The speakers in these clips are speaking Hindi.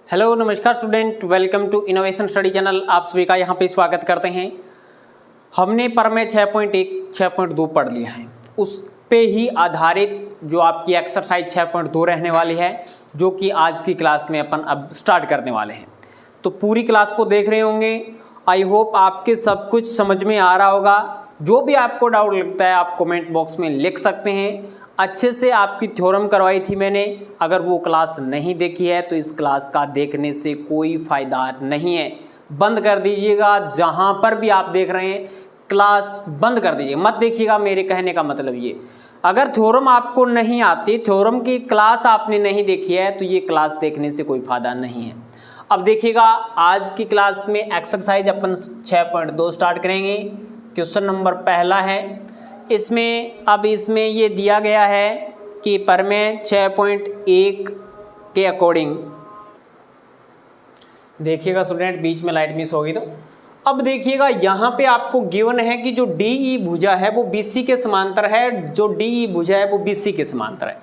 हेलो नमस्कार student, welcome to innovation study channel. आप सभी का यहाँ पे स्वागत करते हैं। हमने प्रमेय 6.1 6.2 पढ़ लिया है, उस पे ही आधारित जो आपकी एक्सरसाइज 6.2 रहने वाली है, जो कि आज की क्लास में अपन अब स्टार्ट करने वाले हैं। तो पूरी क्लास को देख रहे होंगे। आई होप आपके सब कुछ समझ में आ रहा होगा। जो भी आपको डाउट लगता है आप कमेंट बॉक्स में लिख सकते हैं। अच्छे से आपकी थ्योरम करवाई थी मैंने, अगर वो क्लास नहीं देखी है तो इस क्लास का देखने से कोई फ़ायदा नहीं है, बंद कर दीजिएगा। जहाँ पर भी आप देख रहे हैं क्लास बंद कर दीजिए, मत देखिएगा। मेरे कहने का मतलब ये, अगर थ्योरम आपको नहीं आती, थ्योरम की क्लास आपने नहीं देखी है तो ये क्लास देखने से कोई फ़ायदा नहीं है। अब देखिएगा, आज की क्लास में एक्सरसाइज अपन 6.2 स्टार्ट करेंगे। क्वेश्चन नंबर पहला है इसमें ये दिया गया है कि प्रमेय 6.1 के अकॉर्डिंग, देखिएगा स्टूडेंट, बीच में लाइट मिस होगी तो अब देखिएगा यहाँ पे आपको गिवन है कि जो DE भुजा है वो BC के समांतर है, जो DE भुजा है वो BC के समांतर है।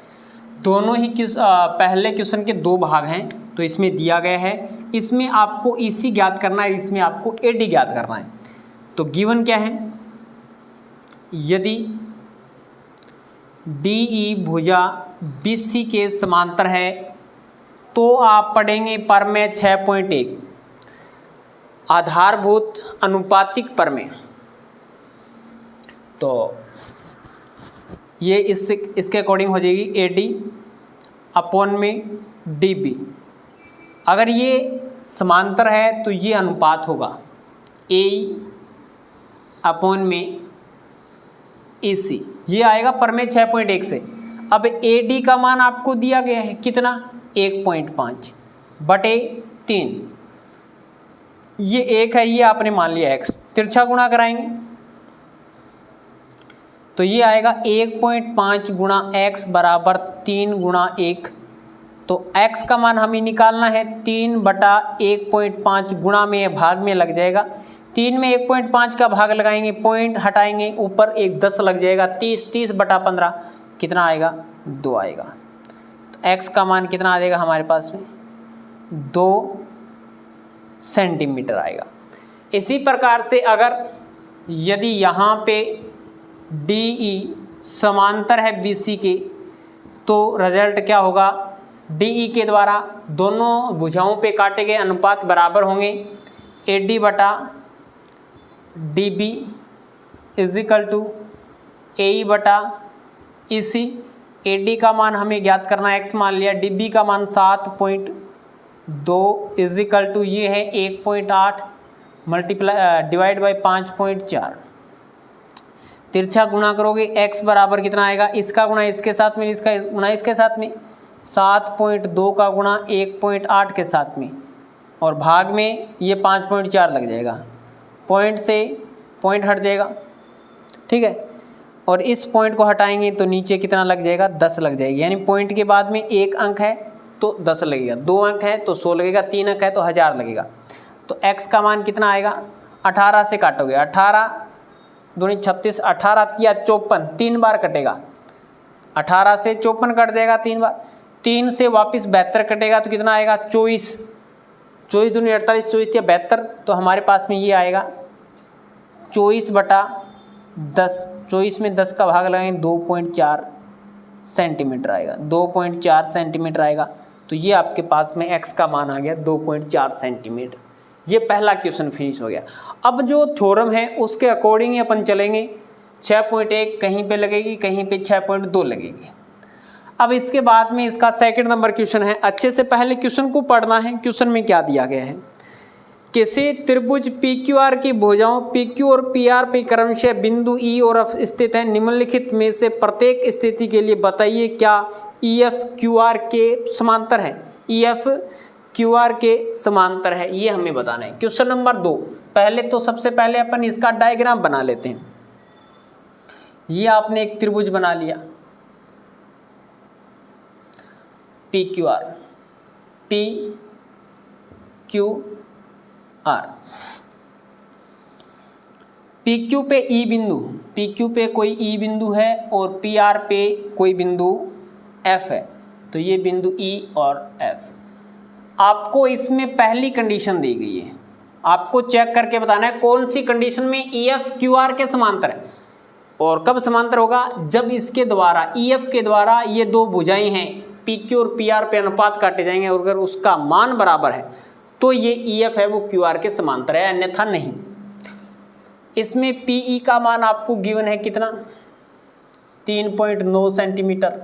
दोनों ही पहले क्वेश्चन के दो भाग हैं, तो इसमें दिया गया है, इसमें आपको EC ज्ञात करना है, इसमें आपको AD ज्ञात करना है। तो गिवन क्या है, यदि DE भुजा BC के समांतर है तो आप पढ़ेंगे प्रमेय 6.1 आधारभूत अनुपातिक प्रमेय। तो ये इसके अकॉर्डिंग हो जाएगी AD अपॉन में DB। अगर ये समांतर है तो ये अनुपात होगा AE अपॉन में AC, ये आएगा प्रमेय 6.1 से। अब AD का मान आपको दिया गया है कितना, 1.5 बटे 3, ये 1 है, ये आपने मान लिया x, तिरछा गुणा कराएंगे तो ये आएगा 1.5 गुणा x बराबर 3 गुणा 1। तो x का मान हमें निकालना है 3 बटा 1.5 गुणा में भाग में लग जाएगा, 3 में 1.5 का भाग लगाएंगे, पॉइंट हटाएंगे, ऊपर एक 10 लग जाएगा, 30 बटा 15 कितना आएगा, 2 आएगा। तो x का मान कितना आ जाएगा हमारे पास में, 2 सेंटीमीटर आएगा। इसी प्रकार से अगर यदि यहाँ पे DE समांतर है BC के तो रिजल्ट क्या होगा, DE के द्वारा दोनों भुजाओं पे काटे गए अनुपात बराबर होंगे, AD बटा DB is equal to AE बटा EC। AD का मान हमें ज्ञात करना है, x मान लिया, DB का मान 7.2 इज इक्वल टू ये है 1.8 मल्टीप्लाई डिवाइड बाई 5.4। तिरछा गुणा करोगे x बराबर कितना आएगा, इसका गुणा इसके साथ में, इसका गुणा इसके साथ में, 7.2 का गुणा 1.8 के साथ में, और भाग में ये 5.4 लग जाएगा, पॉइंट से पॉइंट हट जाएगा, ठीक है। और इस पॉइंट को हटाएंगे तो नीचे कितना लग जाएगा, 10 लग जाएगी, यानी पॉइंट के बाद में एक अंक है तो 10 लगेगा, 2 अंक है तो 100 लगेगा, 3 अंक है तो 1000 लगेगा। तो x का मान कितना आएगा, 18 से काटोगे, 18 दूनी 36, 18 या 54, 3 बार कटेगा, 18 से 54 कट जाएगा 3 बार, 3 से वापस 72 कटेगा तो कितना आएगा, 24 दूनी 48, 24 या 72, तो हमारे पास में ये आएगा 24 बटा 10, 24 में 10 का भाग लगाएंगे 2.4 सेंटीमीटर आएगा, 2.4 सेंटीमीटर आएगा। तो ये आपके पास में x का मान आ गया 2.4 सेंटीमीटर। ये पहला क्वेश्चन फिनिश हो गया। अब जो थ्योरम है उसके अकॉर्डिंग ही अपन चलेंगे, 6.1 कहीं पे लगेगी, कहीं पे 6.2 लगेगी। अब इसके बाद में इसका सेकंड नंबर क्वेश्चन है, अच्छे से पहले क्वेश्चन को पढ़ना है। क्वेश्चन में क्या दिया गया है, किसी त्रिभुज PQR की भुजाओं PQ और PR पे क्रमशः बिंदु E और F स्थित है, निम्नलिखित में से प्रत्येक स्थिति के लिए बताइए क्या EF QR के समांतर है, EF QR के समांतर है, ये हमें बताना है। क्वेश्चन नंबर 2, पहले तो सबसे पहले अपन इसका डायग्राम बना लेते हैं। ये आपने एक त्रिभुज बना लिया PQR, PQ पे E बिंदु, PQ पे कोई E बिंदु है और PR पे कोई बिंदु F है, तो ये बिंदु E और F। आपको इसमें पहली कंडीशन दी गई है, आपको चेक करके बताना है कौन सी कंडीशन में EF QR के समांतर है। और कब समांतर होगा? जब इसके द्वारा EF के द्वारा ये दो भुजाएं हैं PQ और PR पे अनुपात काटे जाएंगे और अगर उसका मान बराबर है तो ये EF है वो QR के समांतर है, अन्यथा नहीं। इसमें PE का मान आपको गिवन है कितना? 3.9 सेंटीमीटर।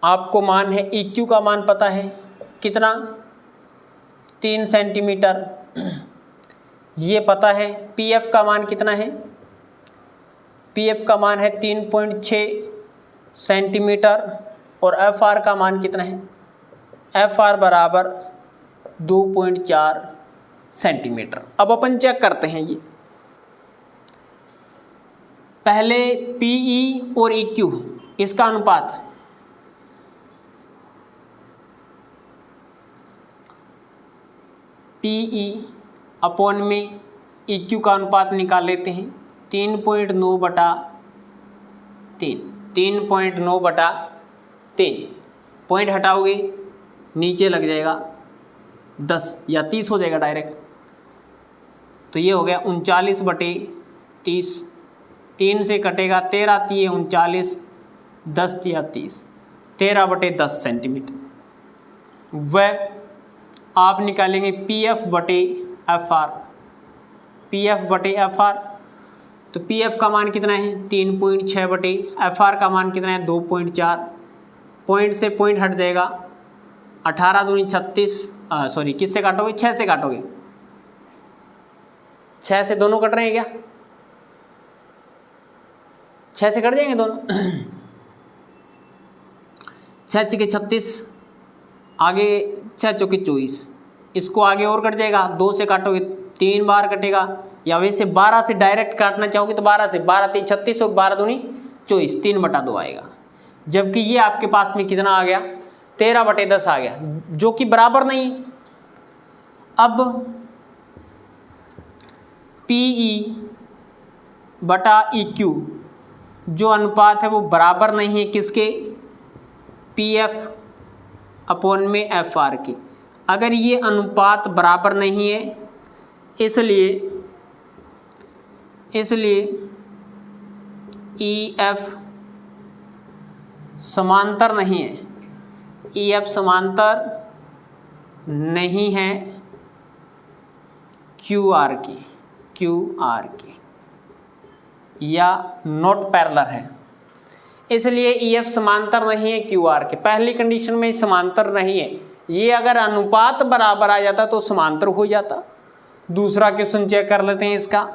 आपको मान है EQ का मान पता है कितना? 3 सेंटीमीटर। ये पता है। PF का मान कितना है? PF का मान है 3.6 सेंटीमीटर और FR का मान कितना है? FR बराबर 2.4 सेंटीमीटर। अब अपन चेक करते हैं ये पहले PE और EQ इसका अनुपात। PE अपॉन में EQ का अनुपात निकाल लेते हैं। 3.9 बटा 3, 3.9 बटा 3, पॉइंट हटाओगे नीचे लग जाएगा 10 या 30 हो जाएगा डायरेक्ट। तो ये हो गया 39 बटे 30, 3 से कटेगा 13 3 39, 10 या 30, 13 बटे 10 सेंटीमीटर। वह आप निकालेंगे PF बटे FR, PF बटे FR। तो PF का मान कितना है? 3.6 बटे FR का मान कितना है? 2.4। पॉइंट से पॉइंट हट जाएगा, 18 दूनी 36, सॉरी किससे काटोगे? 6 से काटोगे। 6 से दोनों कट रहे हैं क्या? 6 से कट जाएंगे दोनों। 6 छके 36, आगे 6 चौके 24, इसको आगे और कट जाएगा। 2 से काटोगे 3 बार कटेगा, या वैसे 12 से डायरेक्ट काटना चाहोगे तो 12 से, 12 3 36 और 12 दूनी 24, 3 बटा 2 आएगा। जबकि ये आपके पास में कितना आ गया? 13 बटे 10 आ गया, जो कि बराबर नहीं। अब PE बटा EQ जो अनुपात है वो बराबर नहीं है किसके? PF अपॉन में FR के। अगर ये अनुपात बराबर नहीं है इसलिए EF समांतर नहीं है, EF समांतर नहीं है QR के या नॉट पैरेलल है, इसलिए EF समांतर नहीं है QR के। पहली कंडीशन में समांतर नहीं है, ये अगर अनुपात बराबर आ जाता तो समांतर हो जाता। दूसरा क्वेश्चन चेक कर लेते हैं इसका।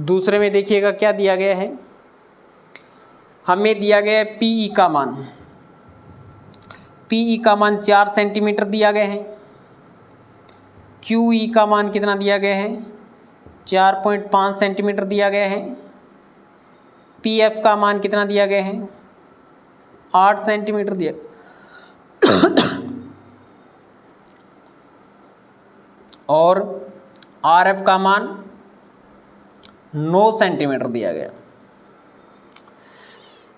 दूसरे में देखिएगा क्या दिया गया है। हमें दिया गया है PE का मान, PE का मान 4 सेंटीमीटर दिया गया है। QE का मान कितना दिया गया है? 4.5 सेंटीमीटर दिया गया है। PF का मान कितना दिया गया है? 8 सेंटीमीटर दिया। और RF का मान 9 सेंटीमीटर दिया गया।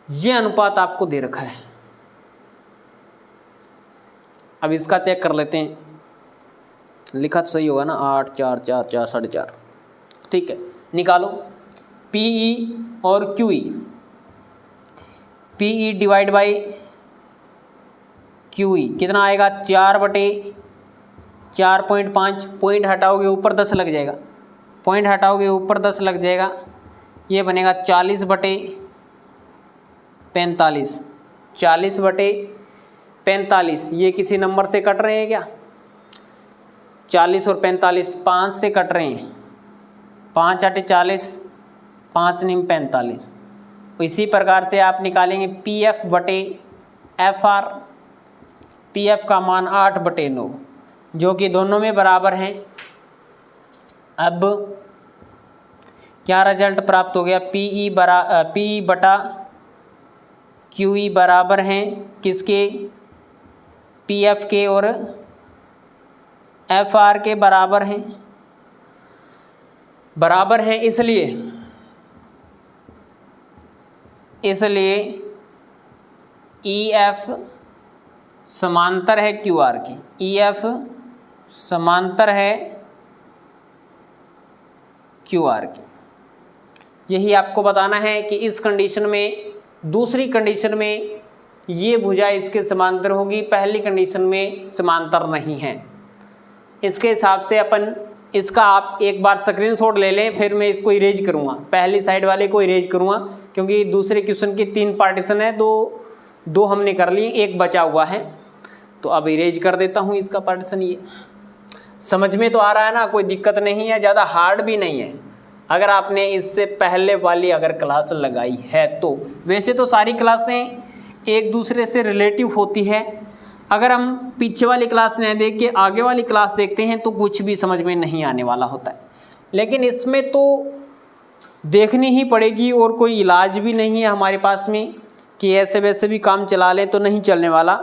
ये अनुपात आपको दे रखा है। अब इसका चेक कर लेते हैं, लिखा तो सही होगा ना? 8 4 4 4 4.5, ठीक है। निकालो PE और QE। PE divide by QE कितना आएगा? 4 बटे 4.5, पॉइंट हटाओगे ऊपर 10 लग जाएगा, पॉइंट हटाओगे ऊपर 10 लग जाएगा, ये बनेगा 40 बटे 45, 40 बटे 45। ये किसी नंबर से कट रहे हैं क्या? 40 और 45 5 से कट रहे हैं, 5 8 40, 5 9 45। इसी प्रकार से आप निकालेंगे PF बटे FR। PF का मान 8 बटे 9 जो कि दोनों में बराबर हैं। अब क्या रिजल्ट प्राप्त हो गया? PE बटा QE बराबर हैं किसके? PF के और FR के बराबर हैं। बराबर हैं इसलिए EF समांतर है क्यू आर की, ई एफ समांतर है क्यू आर की। यही आपको बताना है कि इस कंडीशन में, दूसरी कंडीशन में ये भुजा इसके समांतर होगी, पहली कंडीशन में समांतर नहीं है। इसके हिसाब से अपन इसका आप एक बार स्क्रीनशॉट ले लें, फिर मैं इसको इरेज करूँगा, पहली साइड वाले को इरेज करूँगा, क्योंकि दूसरे क्वेश्चन की 3 पार्टीशन है, दो हमने कर लिए, एक बचा हुआ है। तो अब इरेज कर देता हूँ इसका पार्टीशन। ये समझ में तो आ रहा है ना, कोई दिक्कत नहीं है, ज़्यादा हार्ड भी नहीं है। अगर आपने इससे पहले वाली अगर क्लास लगाई है तो, वैसे तो सारी क्लासें एक दूसरे से रिलेटिव होती है। अगर हम पीछे वाली क्लास नहीं देख के आगे वाली क्लास देखते हैं तो कुछ भी समझ में नहीं आने वाला होता है, लेकिन इसमें तो देखनी ही पड़ेगी और कोई इलाज भी नहीं है हमारे पास में कि ऐसे वैसे भी काम चला लें तो नहीं चलने वाला।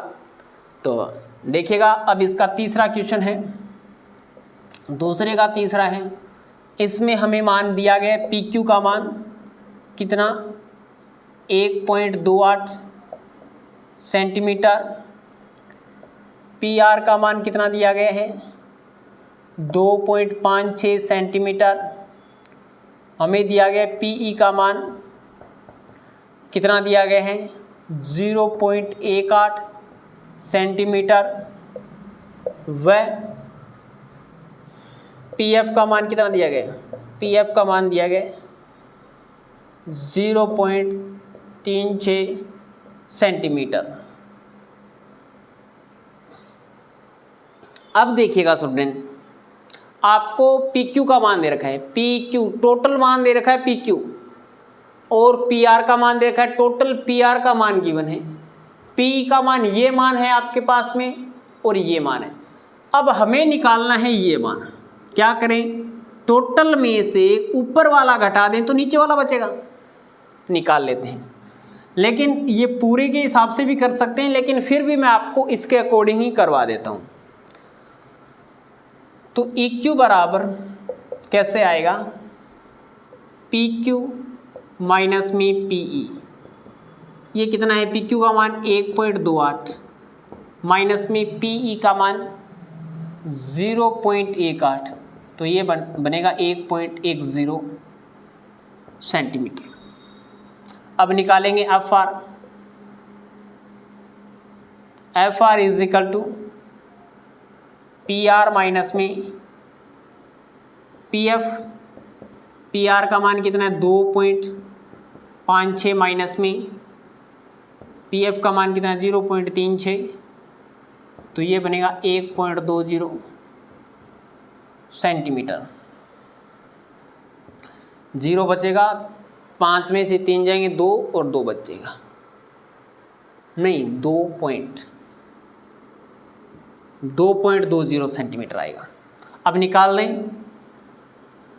तो देखिएगा, अब इसका तीसरा क्वेश्चन है, दूसरे का तीसरा है। इसमें हमें मान दिया गया पी क्यू का मान कितना, 1.28 सेंटीमीटर। पी आर का मान कितना दिया गया है, 2.56 सेंटीमीटर। हमें दिया गया पीई का मान कितना दिया गया है, 0.18 सेंटीमीटर। व पीएफ का मान कितना दिया गया, पीएफ का मान दिया गया 0.36 सेंटीमीटर। अब देखिएगा स्टूडेंट, आपको पी क्यू का मान दे रखा है, पी क्यू टोटल मान दे रखा है पी क्यू, और पी आर का मान दे रखा है, टोटल पी आर का मान गिवन है। पी का मान ये मान है आपके पास में और ये मान है। अब हमें निकालना है ये मान। क्या करें, टोटल में से ऊपर वाला घटा दें तो नीचे वाला बचेगा, निकाल लेते हैं। लेकिन ये पूरे के हिसाब से भी कर सकते हैं, लेकिन फिर भी मैं आपको इसके अकॉर्डिंग ही करवा देता हूँ। तो ई क्यू बराबर कैसे आएगा, पी क्यू माइनस में पी ई। ये कितना है, पी क्यू का मान 1.28 माइनस में पी ई का मान 0.18, तो ये बनेगा 1.10 सेंटीमीटर। अब निकालेंगे F R. F R is equal to P R minus में पी एफ। पी आर का मान कितना है, 2.56 माइनस में पी एफ का मान कितना है, 0.36, तो ये बनेगा 1.20 सेंटीमीटर। 0 बचेगा, 5 में से 3 जाएंगे 2 और 2 बचेगा, नहीं 2.20 सेंटीमीटर आएगा। अब निकाल दें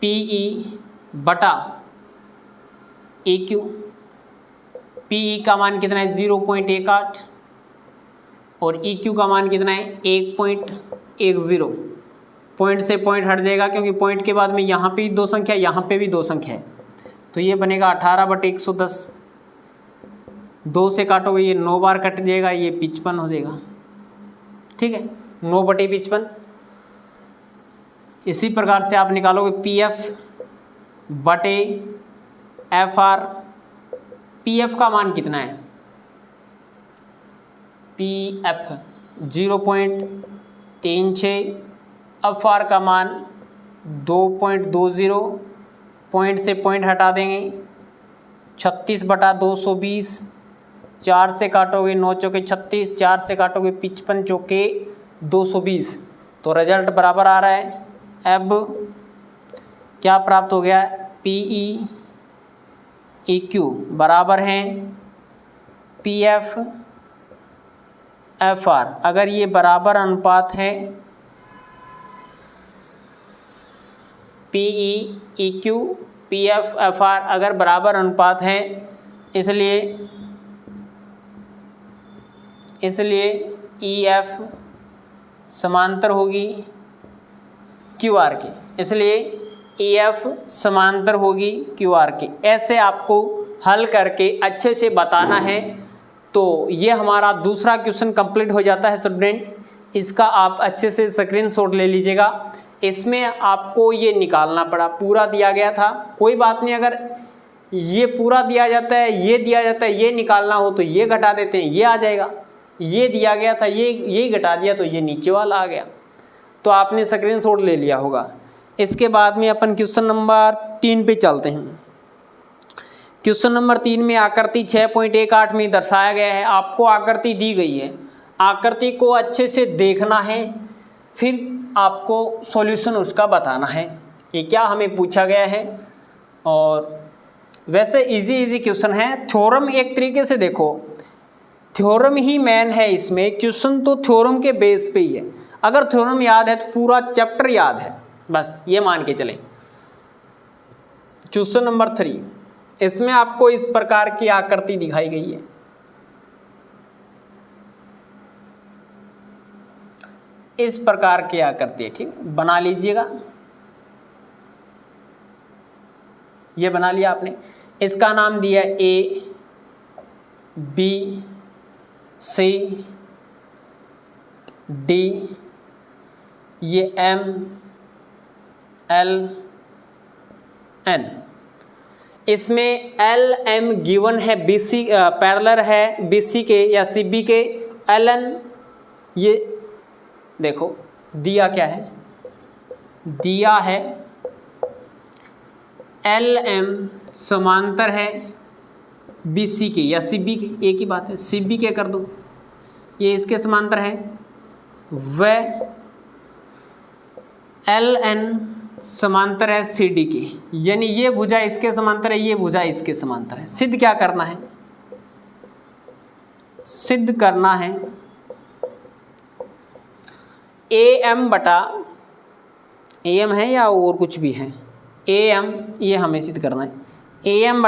पी ई बटा ए क्यू। पी ई का मान कितना है, 0.18 और ई क्यू का मान कितना है, 1.10। पॉइंट से पॉइंट हट जाएगा, क्योंकि पॉइंट के बाद में यहाँ पे भी 2 संख्या, यहाँ पे भी 2 संख्या है, तो ये बनेगा 18/110। 2 से काटोगे ये 9 बार कट जाएगा, ये 55 हो जाएगा। ठीक है, 9/55। इसी प्रकार से आप निकालोगे पी एफ बटे एफ आर। पी एफ का मान कितना है, पी एफ 0.36, एफ आर का मान 2.20, पॉइंट से पॉइंट हटा देंगे, 36/220। 4 से काटोगे 9 चौके 36, 4 से काटोगे 55 चौके 220, तो रिजल्ट बराबर आ रहा है। अब क्या प्राप्त हो गया, पी ई ई क्यू बराबर है पी एफ एफ आर। अगर ये बराबर अनुपात है, P E E Q P F F R अगर बराबर अनुपात है, इसलिए ई एफ समांतर होगी क्यू आर के, इसलिए ई एफ समांतर होगी क्यू आर के। ऐसे आपको हल करके अच्छे से बताना है, तो ये हमारा दूसरा क्वेश्चन कंप्लीट हो जाता है स्टूडेंट। इसका आप अच्छे से स्क्रीनशॉट ले लीजिएगा। इसमें आपको ये निकालना पड़ा, पूरा दिया गया था, कोई बात नहीं, अगर ये पूरा दिया जाता है, ये दिया जाता है, ये निकालना हो तो ये घटा देते हैं, ये आ जाएगा। ये दिया गया था, ये घटा दिया तो ये नीचे वाला आ गया। तो आपने स्क्रीनशॉट ले लिया होगा। इसके बाद में अपन क्वेश्चन नंबर 3 पे चलते हैं। क्वेश्चन नंबर 3 में आकृति 6.18 में दर्शाया गया है। आपको आकृति दी गई है, आकृति को अच्छे से देखना है, फिर आपको सॉल्यूशन उसका बताना है। ये क्या हमें पूछा गया है, और वैसे इजी क्वेश्चन है। थ्योरम एक तरीके से देखो, थ्योरम ही मेन है इसमें, क्वेश्चन तो थ्योरम के बेस पे ही है। अगर थ्योरम याद है तो पूरा चैप्टर याद है, बस ये मान के चलें। क्वेश्चन नंबर 3, इसमें आपको इस प्रकार की आकृति दिखाई गई है। इस प्रकार की आकृति है, ठीक, बना लीजिएगा। ये बना लिया आपने। इसका नाम दिया A, B, C, D, ये M, L, N। इसमें L, M गिवन है, BC पैरेलल है BC के या CB के। LN ये देखो दिया क्या है, दिया है LM समांतर है BC के या CB के, एक ही बात है, CB के कर दो, ये इसके समांतर है। वह LN समांतर है CD के, यानी ये भुजा इसके समांतर है, ये भुजा इसके समांतर है। सिद्ध क्या करना है, सिद्ध करना है AM बटा AM है या और कुछ भी है, AM ये हमें सिद्ध करना है। AM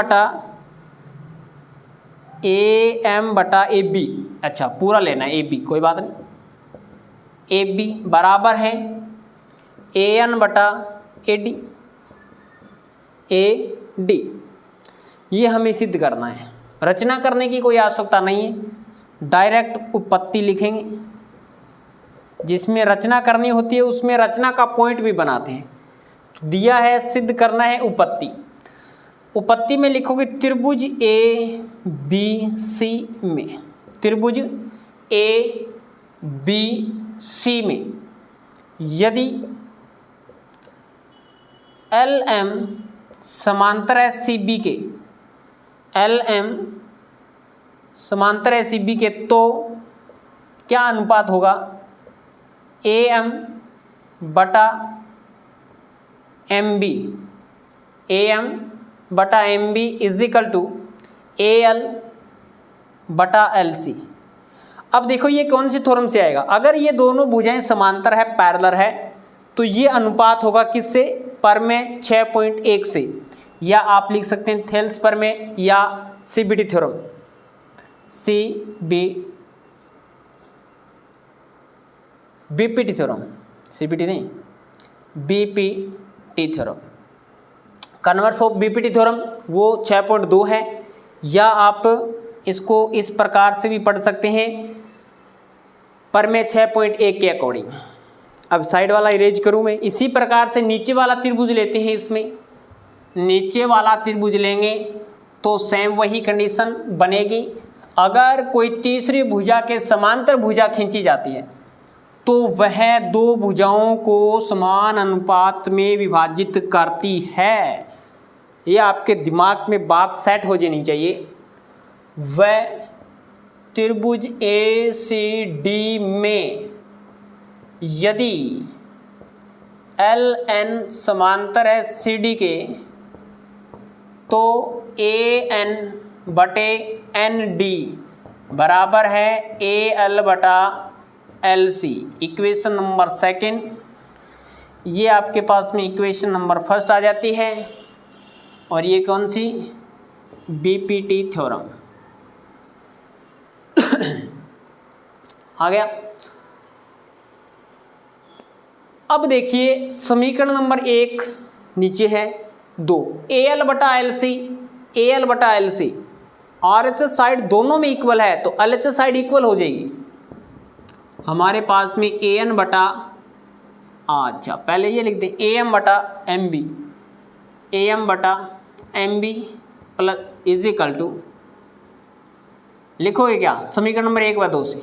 बटा AB, अच्छा पूरा लेना है AB, कोई बात नहीं। AB बराबर है AN बटा AD, ये हमें सिद्ध करना है। रचना करने की कोई आवश्यकता नहीं है, डायरेक्ट उत्पत्ति लिखेंगे। जिसमें रचना करनी होती है उसमें रचना का पॉइंट भी बनाते हैं। तो दिया है, सिद्ध करना है उपपत्ति। उपपत्ति में लिखोगे त्रिभुज ABC में, त्रिभुज ABC में यदि LM समांतर है CB के, LM समांतर है CB के, तो क्या अनुपात होगा, AM बटा MB, AM बटा MB is equal to AL बटा LC। अब देखो ये कौन सी थ्योरम से आएगा, अगर ये दोनों भुजाएं समांतर है, पैरेलल है, तो ये अनुपात होगा किससे, परमेय 6.1 से, या आप लिख सकते हैं थेल्स परमेय या CBT theorem, BPT theorem, CBT नहीं, BPT theorem. Converse of BPT theorem वो 6.2 है, या आप इसको इस प्रकार से भी पढ़ सकते हैं, परमेय 6.1 के अकॉर्डिंग। अब साइड वाला इरेज करूं मैं। इसी प्रकार से नीचे वाला त्रिभुज लेते हैं, इसमें नीचे वाला त्रिभुज लेंगे तो सेम वही कंडीशन बनेगी। अगर कोई तीसरी भुजा के समांतर भुजा खींची जाती है तो वह दो भुजाओं को समान अनुपात में विभाजित करती है। ये आपके दिमाग में बात सेट हो जानी चाहिए। वह त्रिभुज ACD में यदि LN समांतर है CD के, तो AN बटे ND बराबर है AL बटा LC। इक्वेशन नंबर 2 ये आपके पास में इक्वेशन नंबर 1 आ जाती है, और ये कौन सी, BPT थ्योरम आ गया। अब देखिए समीकरण नंबर 1 नीचे है 2, AL बटा LC, AL बटा LC RHS साइड दोनों में इक्वल है तो LHS साइड इक्वल हो जाएगी। हमारे पास में AN बटा, अच्छा पहले ये लिख दें AM बटा MB, AM बटा MB plus is equal to, लिखोगे क्या समीकरण नंबर 1 व 2 से,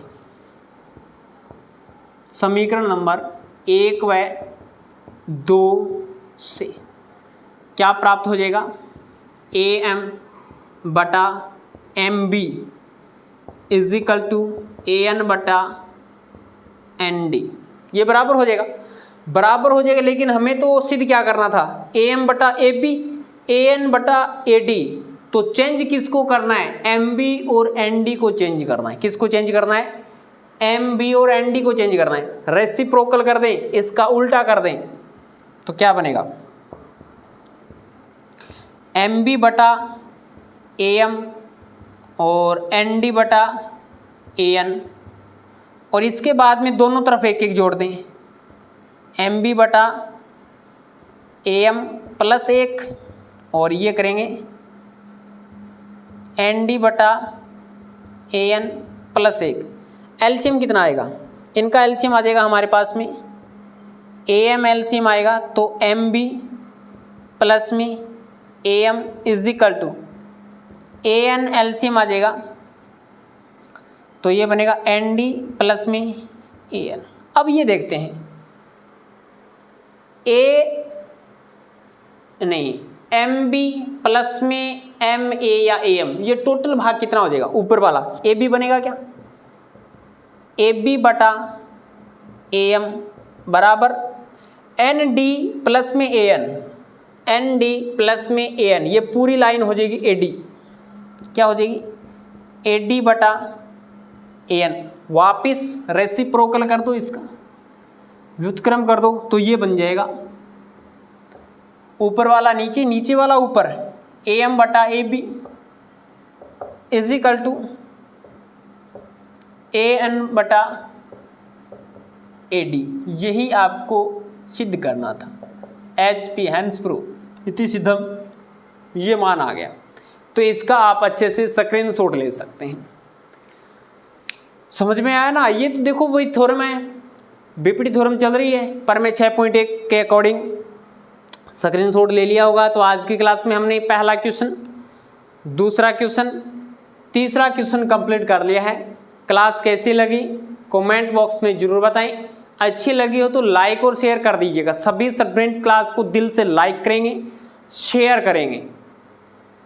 समीकरण नंबर 1 व 2 से क्या प्राप्त हो जाएगा, AM बटा MB is equal to AN बटा ND, ये बराबर हो जाएगा, बराबर हो जाएगा। लेकिन हमें तो सिद्ध क्या करना था, AM बटा AB, AN बटा AD, तो चेंज किसको करना है, MB और ND को चेंज करना है। किसको चेंज करना है, MB और ND को चेंज करना है। रेसिप्रोकल कर दें, इसका उल्टा कर दें तो क्या बनेगा, MB बटा AM और ND बटा AN, और इसके बाद में दोनों तरफ एक एक जोड़ दें, MB बटा AM प्लस 1 और ये करेंगे ND बटा AN प्लस 1। एलसीएम कितना आएगा, इनका एलसीएम आ जाएगा हमारे पास में, AM एलसीएम आएगा तो MB प्लस में AM is equal to AN LCM आ जाएगा तो ये बनेगा ND प्लस में AN। अब ये देखते हैं MB प्लस में MA या AM, ये टोटल भाग कितना हो जाएगा, ऊपर वाला AB बनेगा क्या, AB बटा AM बराबर ND प्लस में AN, ND प्लस में AN, ये पूरी लाइन हो जाएगी AD, क्या हो जाएगी AD बटा AN। वापिस रेसिप्रोकल कर दो, इसका व्युत्क्रम कर दो तो ये बन जाएगा ऊपर वाला नीचे, नीचे वाला ऊपर, AM बटा AB is equal to AN बटा AD। यही आपको सिद्ध करना था, HP हैंस प्रूफ इति सिद्धम, ये मान आ गया। तो इसका आप अच्छे से स्क्रीनशॉट ले सकते हैं। समझ में आया ना, ये तो देखो वही थ्योरम है, बीपीटी थ्योरम चल रही है पर मैं 6.1 के अकॉर्डिंग स्क्रीनशॉट ले लिया होगा। तो आज की क्लास में हमने पहला क्वेश्चन, दूसरा क्वेश्चन, तीसरा क्वेश्चन कंप्लीट कर लिया है। क्लास कैसी लगी कमेंट बॉक्स में जरूर बताएं, अच्छी लगी हो तो लाइक और शेयर कर दीजिएगा। सभी स्टूडेंट क्लास को दिल से लाइक करेंगे, शेयर करेंगे,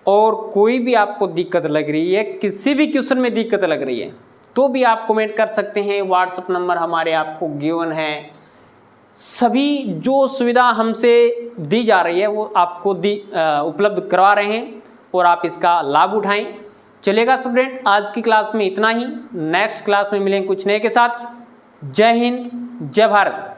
और कोई भी आपको दिक्कत लग रही है, किसी भी क्वेश्चन में दिक्कत लग रही है तो भी आप कमेंट कर सकते हैं। व्हाट्सएप नंबर हमारे आपको गिवन है। सभी जो सुविधा हमसे दी जा रही है वो आपको उपलब्ध करवा रहे हैं और आप इसका लाभ उठाएं। चलेगा स्टूडेंट, आज की क्लास में इतना ही। नेक्स्ट क्लास में मिलेंगे कुछ नए के साथ। जय हिंद, जय भारत।